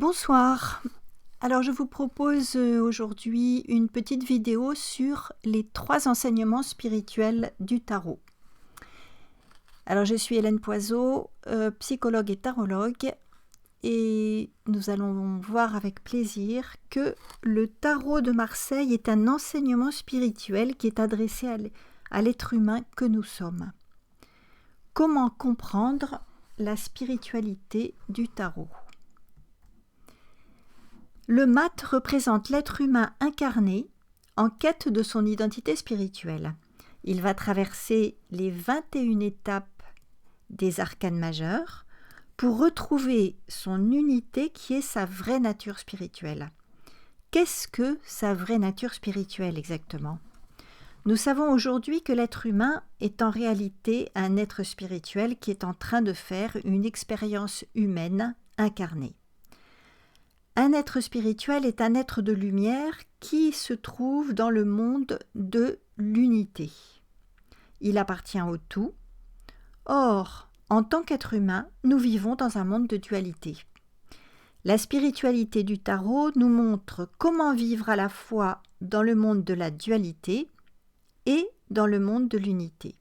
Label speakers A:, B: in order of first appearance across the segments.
A: Bonsoir. Alors je vous propose aujourd'hui une petite vidéo sur les 3 enseignements spirituels du tarot. Alors je suis Hélène Poiseau, psychologue et tarologue, et nous allons voir avec plaisir que le tarot de Marseille est un enseignement spirituel qui est adressé à l'être humain que nous sommes. Comment comprendre la spiritualité du tarot ? Le mat représente l'être humain incarné en quête de son identité spirituelle. Il va traverser les 21 étapes des arcanes majeurs pour retrouver son unité qui est sa vraie nature spirituelle. Qu'est-ce que sa vraie nature spirituelle exactement ? Nous savons aujourd'hui que l'être humain est en réalité un être spirituel qui est en train de faire une expérience humaine incarnée. Un être spirituel est un être de lumière qui se trouve dans le monde de l'unité. Il appartient au tout. Or, en tant qu'être humain, nous vivons dans un monde de dualité. La spiritualité du tarot nous montre comment vivre à la fois dans le monde de la dualité et dans le monde de l'unité.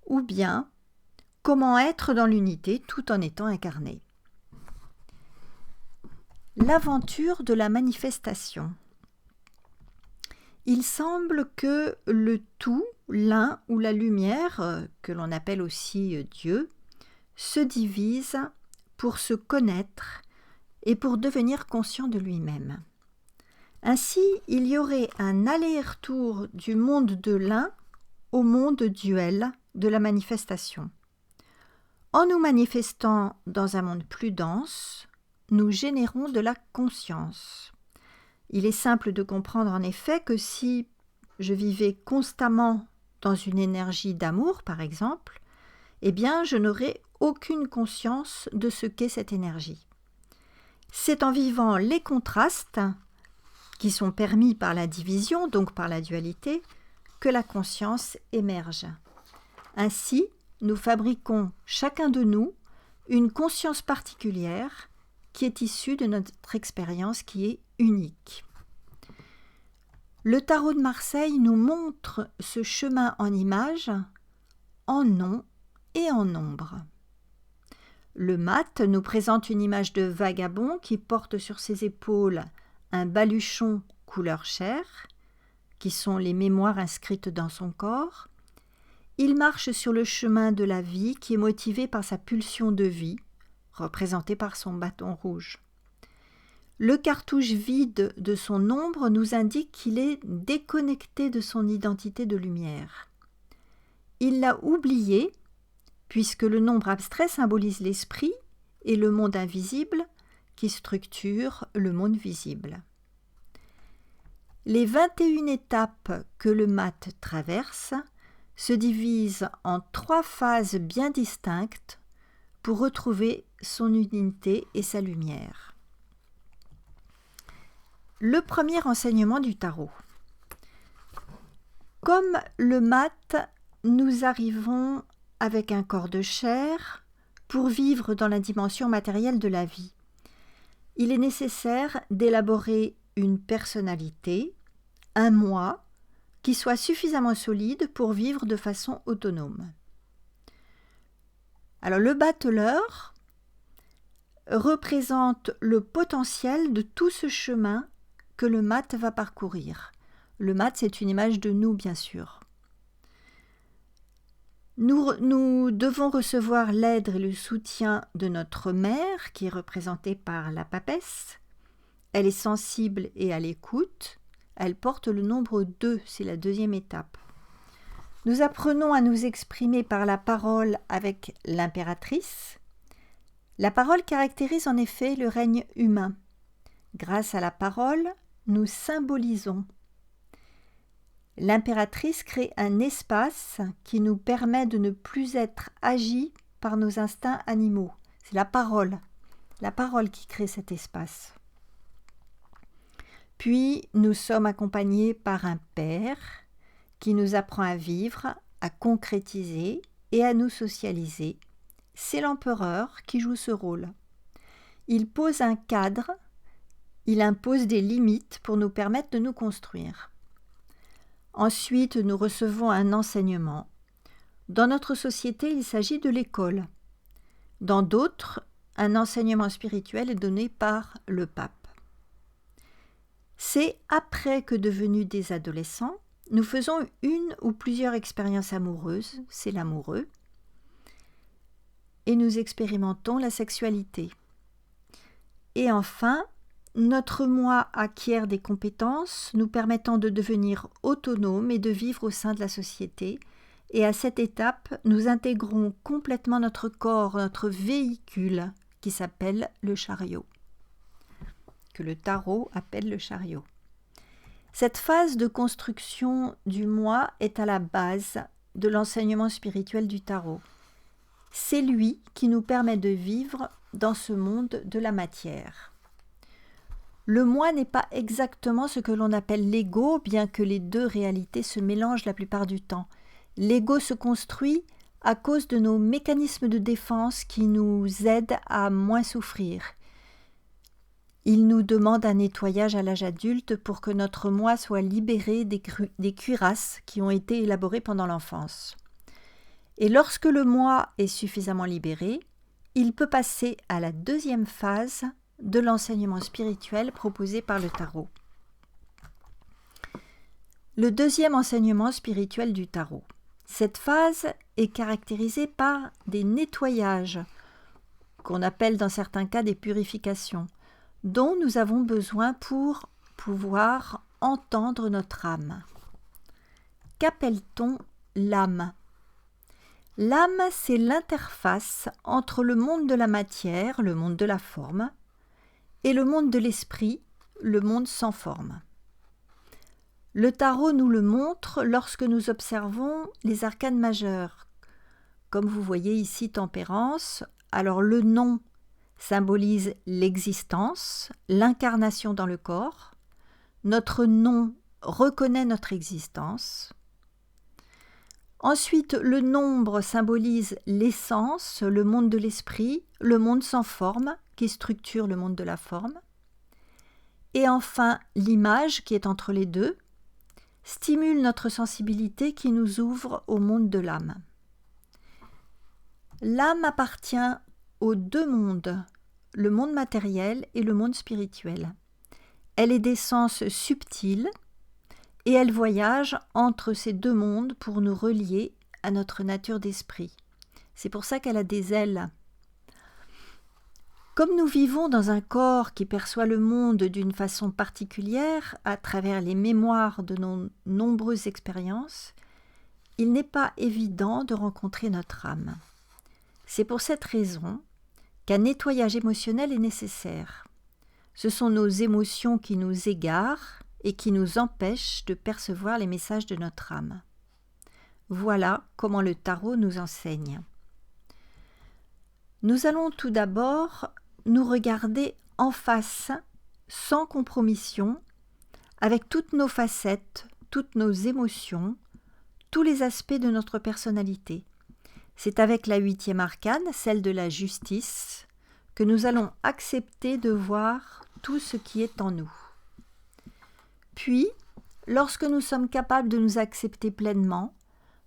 A: Ou bien, comment être dans l'unité tout en étant incarné. L'aventure de la manifestation. Il semble que le tout, l'un ou la lumière, que l'on appelle aussi Dieu, se divise pour se connaître et pour devenir conscient de lui-même. Ainsi, il y aurait un aller-retour du monde de l'un au monde duel de la manifestation. En nous manifestant dans un monde plus dense, nous générons de la conscience. Il est simple de comprendre en effet que si je vivais constamment dans une énergie d'amour, par exemple, eh bien je n'aurais aucune conscience de ce qu'est cette énergie. C'est en vivant les contrastes, qui sont permis par la division, donc par la dualité, que la conscience émerge. Ainsi, nous fabriquons chacun de nous une conscience particulière qui est issue de notre expérience qui est unique. Le tarot de Marseille nous montre ce chemin en images, en nom et en nombre. Le mat nous présente une image de vagabond qui porte sur ses épaules un baluchon couleur chair, qui sont les mémoires inscrites dans son corps. Il marche sur le chemin de la vie qui est motivé par sa pulsion de vie, représenté par son bâton rouge. Le cartouche vide de son ombre nous indique qu'il est déconnecté de son identité de lumière. Il l'a oublié, puisque le nombre abstrait symbolise l'esprit et le monde invisible qui structure le monde visible. Les 21 étapes que le mat traverse se divisent en 3 phases bien distinctes pour retrouver son unité et sa lumière. Le premier enseignement du tarot. Comme le mat, nous arrivons avec un corps de chair pour vivre dans la dimension matérielle de la vie. Il est nécessaire d'élaborer une personnalité, un moi, qui soit suffisamment solide pour vivre de façon autonome. Alors le battleur représente le potentiel de tout ce chemin que le mat va parcourir. Le mat, c'est une image de nous, bien sûr. Nous devons recevoir l'aide et le soutien de notre mère, qui est représentée par la papesse. Elle est sensible et à l'écoute. Elle porte le nombre 2, c'est la 2e étape. Nous apprenons à nous exprimer par la parole avec l'impératrice. La parole caractérise en effet le règne humain. Grâce à la parole, nous symbolisons. L'impératrice crée un espace qui nous permet de ne plus être agis par nos instincts animaux. C'est la parole qui crée cet espace. Puis, nous sommes accompagnés par un père qui nous apprend à vivre, à concrétiser et à nous socialiser. C'est l'empereur qui joue ce rôle. Il pose un cadre, il impose des limites pour nous permettre de nous construire. Ensuite, nous recevons un enseignement. Dans notre société, il s'agit de l'école. Dans d'autres, un enseignement spirituel est donné par le pape. C'est après que devenus des adolescents, nous faisons une ou plusieurs expériences amoureuses, c'est l'amoureux, et nous expérimentons la sexualité. Et enfin, notre moi acquiert des compétences nous permettant de devenir autonomes et de vivre au sein de la société. Et à cette étape, nous intégrons complètement notre corps, notre véhicule, qui s'appelle le chariot, que le tarot appelle le chariot. Cette phase de construction du moi est à la base de l'enseignement spirituel du tarot. C'est lui qui nous permet de vivre dans ce monde de la matière. Le moi n'est pas exactement ce que l'on appelle l'ego, bien que les deux réalités se mélangent la plupart du temps. L'ego se construit à cause de nos mécanismes de défense qui nous aident à moins souffrir. Il nous demande un nettoyage à l'âge adulte pour que notre moi soit libéré des cuirasses qui ont été élaborées pendant l'enfance. Et lorsque le moi est suffisamment libéré, il peut passer à la deuxième phase de l'enseignement spirituel proposé par le tarot. Le deuxième enseignement spirituel du tarot. Cette phase est caractérisée par des nettoyages, qu'on appelle dans certains cas des purifications, dont nous avons besoin pour pouvoir entendre notre âme. Qu'appelle-t-on l'âme ? L'âme, c'est l'interface entre le monde de la matière, le monde de la forme, et le monde de l'esprit, le monde sans forme. Le tarot nous le montre lorsque nous observons les arcanes majeurs. Comme vous voyez ici, tempérance, alors le nom symbolise l'existence, l'incarnation dans le corps. Notre nom reconnaît notre existence. Ensuite, le nombre symbolise l'essence, le monde de l'esprit, le monde sans forme, qui structure le monde de la forme. Et enfin, l'image, qui est entre les deux, stimule notre sensibilité qui nous ouvre au monde de l'âme. L'âme appartient aux deux mondes, le monde matériel et le monde spirituel. Elle est d'essence subtile et elle voyage entre ces deux mondes pour nous relier à notre nature d'esprit. C'est pour ça qu'elle a des ailes. Comme nous vivons dans un corps qui perçoit le monde d'une façon particulière à travers les mémoires de nos nombreuses expériences, il n'est pas évident de rencontrer notre âme. C'est pour cette raison qu'un nettoyage émotionnel est nécessaire. Ce sont nos émotions qui nous égarent et qui nous empêchent de percevoir les messages de notre âme. Voilà comment le tarot nous enseigne. Nous allons tout d'abord nous regarder en face, sans compromission, avec toutes nos facettes, toutes nos émotions, tous les aspects de notre personnalité. C'est avec la 8e arcane, celle de la justice, que nous allons accepter de voir tout ce qui est en nous. Puis, lorsque nous sommes capables de nous accepter pleinement,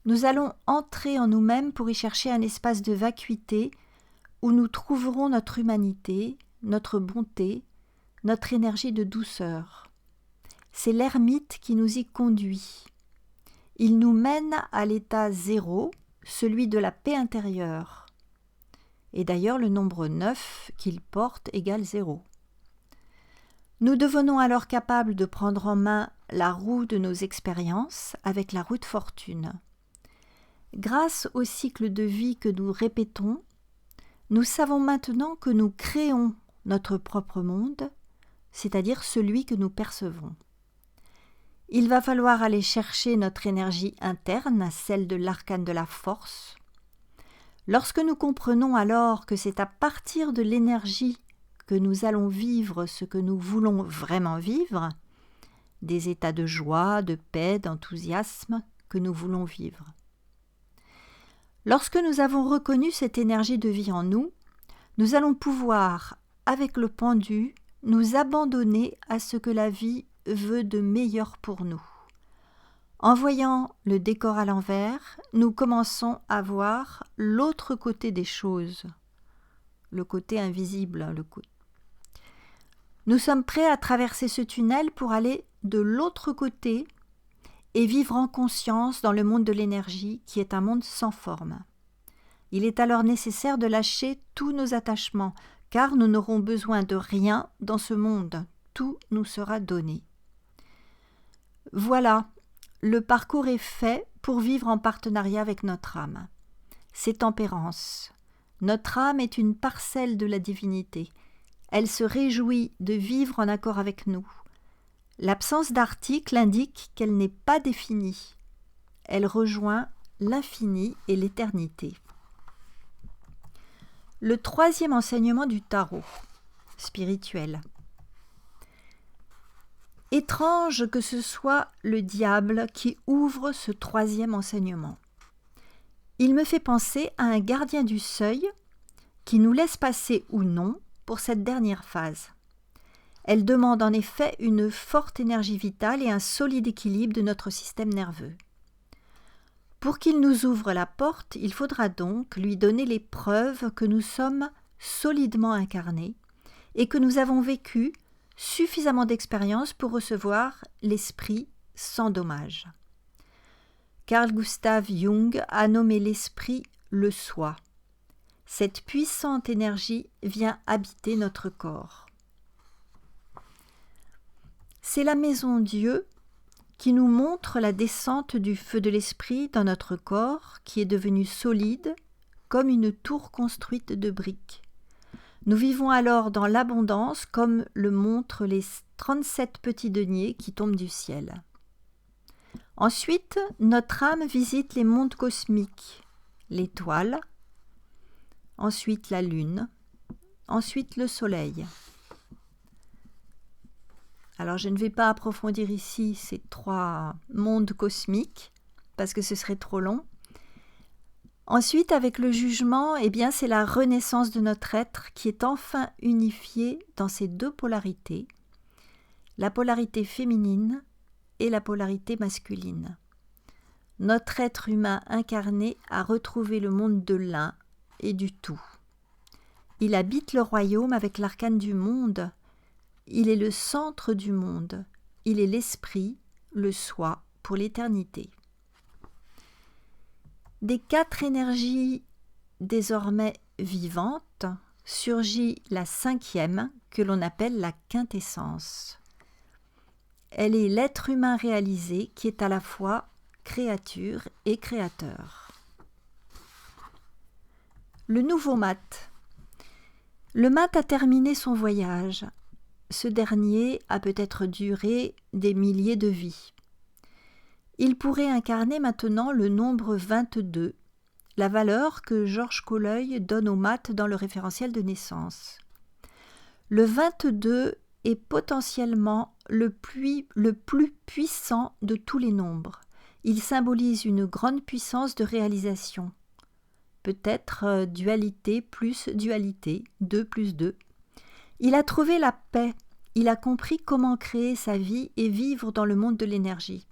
A: nous allons entrer en nous-mêmes pour y chercher un espace de vacuité où nous trouverons notre humanité, notre bonté, notre énergie de douceur. C'est l'ermite qui nous y conduit. Il nous mène à l'état 0, celui de la paix intérieure. Et d'ailleurs, le nombre 9 qu'il porte égale 0. Nous devenons alors capables de prendre en main la roue de nos expériences avec la roue de fortune. Grâce au cycle de vie que nous répétons, nous savons maintenant que nous créons notre propre monde, c'est-à-dire celui que nous percevons. Il va falloir aller chercher notre énergie interne, celle de l'arcane de la force. Lorsque nous comprenons alors que c'est à partir de l'énergie que nous allons vivre ce que nous voulons vraiment vivre, des états de joie, de paix, d'enthousiasme que nous voulons vivre. Lorsque nous avons reconnu cette énergie de vie en nous, nous allons pouvoir avec le pendu, nous abandonner à ce que la vie veut de meilleur pour nous. En voyant le décor à l'envers, nous commençons à voir l'autre côté des choses, le côté invisible. Nous sommes prêts à traverser ce tunnel pour aller de l'autre côté et vivre en conscience dans le monde de l'énergie qui est un monde sans forme. Il est alors nécessaire de lâcher tous nos attachements, car nous n'aurons besoin de rien dans ce monde. Tout nous sera donné. Voilà, le parcours est fait pour vivre en partenariat avec notre âme. C'est tempérance. Notre âme est une parcelle de la divinité. Elle se réjouit de vivre en accord avec nous. L'absence d'article indique qu'elle n'est pas définie. Elle rejoint l'infini et l'éternité. Le troisième enseignement du tarot, spirituel. Étrange que ce soit le diable qui ouvre ce troisième enseignement. Il me fait penser à un gardien du seuil qui nous laisse passer ou non pour cette dernière phase. Elle demande en effet une forte énergie vitale et un solide équilibre de notre système nerveux. Pour qu'il nous ouvre la porte, il faudra donc lui donner les preuves que nous sommes solidement incarnés et que nous avons vécu suffisamment d'expérience pour recevoir l'esprit sans dommage. Carl Gustav Jung a nommé l'esprit le soi. Cette puissante énergie vient habiter notre corps. C'est la maison Dieu qui nous montre la descente du feu de l'esprit dans notre corps qui est devenu solide comme une tour construite de briques. Nous vivons alors dans l'abondance comme le montrent les 37 petits deniers qui tombent du ciel. Ensuite, notre âme visite les mondes cosmiques, l'étoile, ensuite la lune, ensuite le soleil. Alors je ne vais pas approfondir ici ces 3 mondes cosmiques parce que ce serait trop long. Ensuite, avec le jugement, c'est la renaissance de notre être qui est enfin unifié dans ces 2 polarités, la polarité féminine et la polarité masculine. Notre être humain incarné a retrouvé le monde de l'un et du tout. Il habite le royaume avec l'arcane du monde. Il est le centre du monde. Il est l'esprit, le soi, pour l'éternité. Des 4 énergies désormais vivantes, surgit la 5e que l'on appelle la quintessence. Elle est l'être humain réalisé qui est à la fois créature et créateur. Le nouveau mat. Le mat a terminé son voyage. Ce dernier a peut-être duré des milliers de vies. Il pourrait incarner maintenant le nombre 22, la valeur que Georges Colleuil donne au mat dans le référentiel de naissance. Le 22 est potentiellement le plus puissant de tous les nombres. Il symbolise une grande puissance de réalisation. Peut-être dualité plus dualité, 2 plus 2. Il a trouvé la paix, il a compris comment créer sa vie et vivre dans le monde de l'énergie.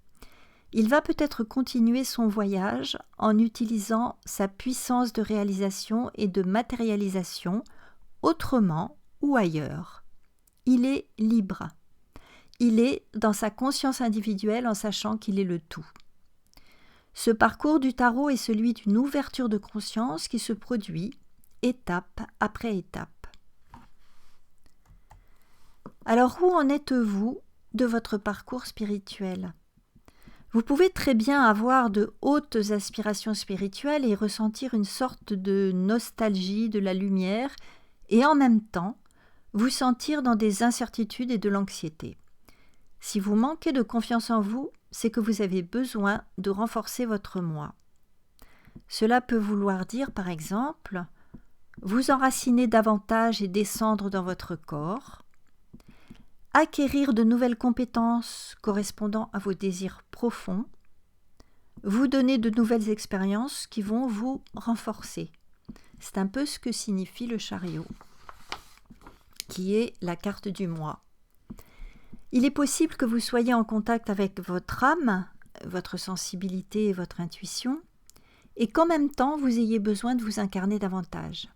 A: Il va peut-être continuer son voyage en utilisant sa puissance de réalisation et de matérialisation autrement ou ailleurs. Il est libre. Il est dans sa conscience individuelle en sachant qu'il est le tout. Ce parcours du tarot est celui d'une ouverture de conscience qui se produit étape après étape. Alors où en êtes-vous de votre parcours spirituel ? Vous pouvez très bien avoir de hautes aspirations spirituelles et ressentir une sorte de nostalgie de la lumière et en même temps vous sentir dans des incertitudes et de l'anxiété. Si vous manquez de confiance en vous, c'est que vous avez besoin de renforcer votre moi. Cela peut vouloir dire, par exemple, vous enraciner davantage et descendre dans votre corps, acquérir de nouvelles compétences correspondant à vos désirs profonds, vous donner de nouvelles expériences qui vont vous renforcer. C'est un peu ce que signifie le chariot. qui est la carte du moi. Il est possible que vous soyez en contact avec votre âme, votre sensibilité et votre intuition, et qu'en même temps vous ayez besoin de vous incarner davantage.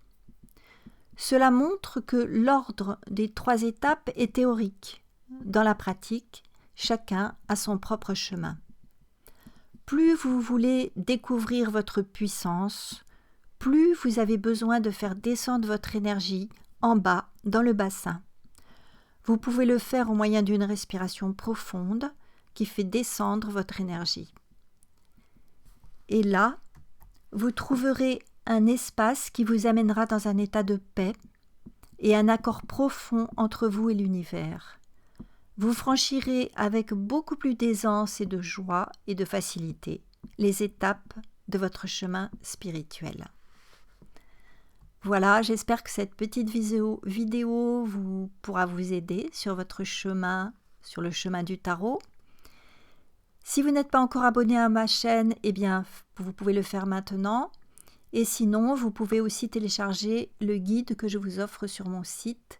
A: Cela montre que l'ordre des 3 étapes est théorique. Dans la pratique, chacun a son propre chemin. Plus vous voulez découvrir votre puissance, plus vous avez besoin de faire descendre votre énergie en bas dans le bassin. Vous pouvez le faire au moyen d'une respiration profonde qui fait descendre votre énergie. Et là, vous trouverez un espace qui vous amènera dans un état de paix et un accord profond entre vous et l'univers. Vous franchirez avec beaucoup plus d'aisance et de joie et de facilité les étapes de votre chemin spirituel. Voilà, j'espère que cette petite vidéo pourra vous aider sur votre chemin, sur le chemin du tarot. Si vous n'êtes pas encore abonné à ma chaîne, eh bien, vous pouvez le faire maintenant. Et sinon, vous pouvez aussi télécharger le guide que je vous offre sur mon site.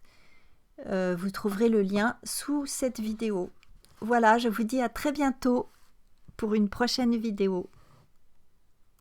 A: Vous trouverez le lien sous cette vidéo. Voilà, je vous dis à très bientôt pour une prochaine vidéo.